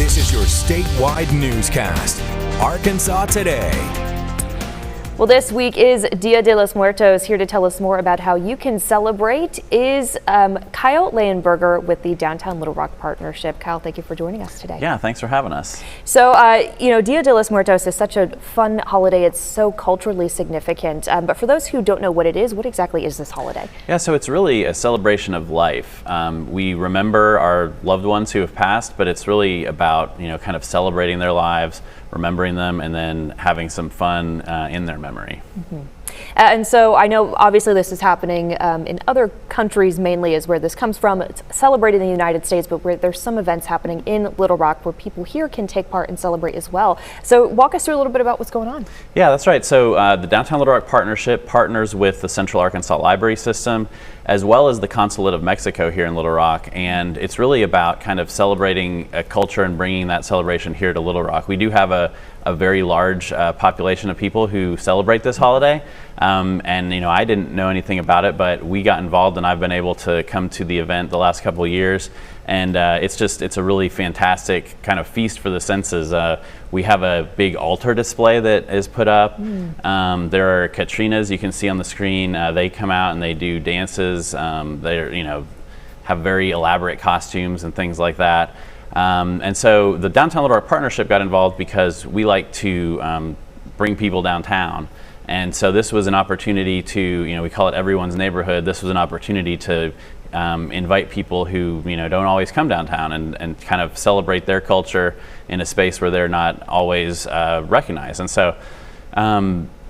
This is your statewide newscast, Arkansas Today. Well, this week is Dia de los Muertos. Here to tell us more about how you can celebrate is Kyle Leyenberger with the Downtown Little Rock Partnership. Kyle, thank you for joining us today. Yeah, thanks for having us. So, Dia de los Muertos is such a fun holiday. It's so culturally significant. But for those who don't know what it is, what exactly is this holiday? Yeah, so it's really a celebration of life. We remember our loved ones who have passed, but it's really about, kind of celebrating their lives, remembering them, and then having some fun in their memory. Mm-hmm. And so I know obviously this is happening in other countries, mainly is where this comes from. It's celebrated in the United States, but where there's some events happening in Little Rock where people here can take part and celebrate as well. So walk us through a little bit about what's going on. Yeah, that's right. So the Downtown Little Rock Partnership partners with the Central Arkansas Library System, as well as the Consulate of Mexico here in Little Rock. And it's really about kind of celebrating a culture and bringing that celebration here to Little Rock. We do have a very large population of people who celebrate this holiday. And I didn't know anything about it, but we got involved and I've been able to come to the event the last couple of years. And it's a really fantastic kind of feast for the senses. We have a big altar display that is put up. There are Katrinas you can see on the screen. They come out and they do dances. They're, have very elaborate costumes and things like that. And so the Downtown Little Rock Partnership got involved because we like to bring people downtown. And so this was an opportunity to, we call it everyone's neighborhood. This was an opportunity to invite people who, don't always come downtown and kind of celebrate their culture in a space where they're not always recognized. And so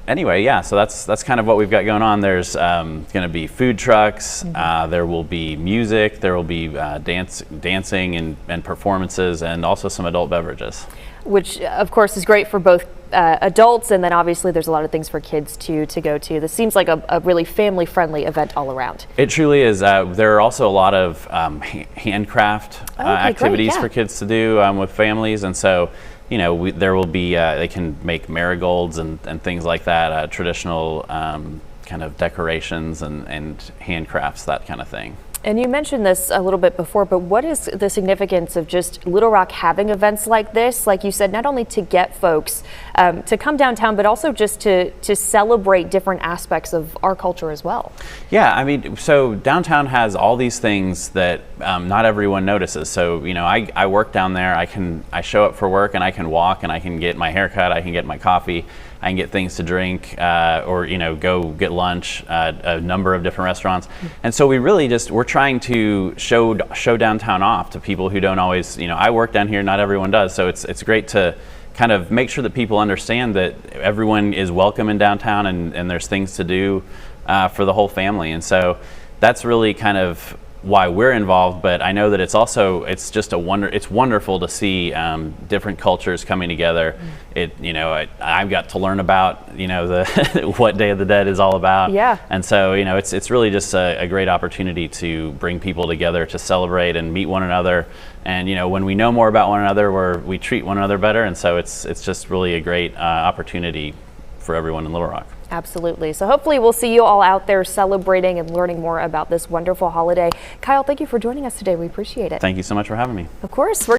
anyway, yeah, so that's kind of what we've got going on. There's going to be food trucks, there will be music, there will be dancing and performances, and also some adult beverages. Which of course is great for both adults, and then obviously there's a lot of things for kids to go to. This seems like a really family-friendly event all around. It truly is. There are also a lot of handcraft activities for kids to do with families, and so there will be, they can make marigolds and things like that, traditional kind of decorations and handcrafts, that kind of thing. And you mentioned this a little bit before, but what is the significance of just Little Rock having events like this? Like you said, not only to get folks to come downtown, but also just to celebrate different aspects of our culture as well. Yeah, I mean, so downtown has all these things that not everyone notices. So, I work down there. I show up for work and I can walk and I can get my hair cut, I can get my coffee, I can get things to drink, or go get lunch at a number of different restaurants. And so we're trying to show downtown off to people who don't always, I work down here, not everyone does. So it's great to kind of make sure that people understand that everyone is welcome in downtown and there's things to do for the whole family. And so that's really kind of why we're involved, but I know that it's wonderful to see different cultures coming together. I've got to learn about the what Day of the Dead is all about. Yeah. And so it's really just a great opportunity to bring people together to celebrate and meet one another. And when we know more about one another, we treat one another better. And so it's just really a great opportunity for everyone in Little Rock. Absolutely. So hopefully we'll see you all out there celebrating and learning more about this wonderful holiday. Kyle, thank you for joining us today. We appreciate it. Thank you so much for having me. Of course.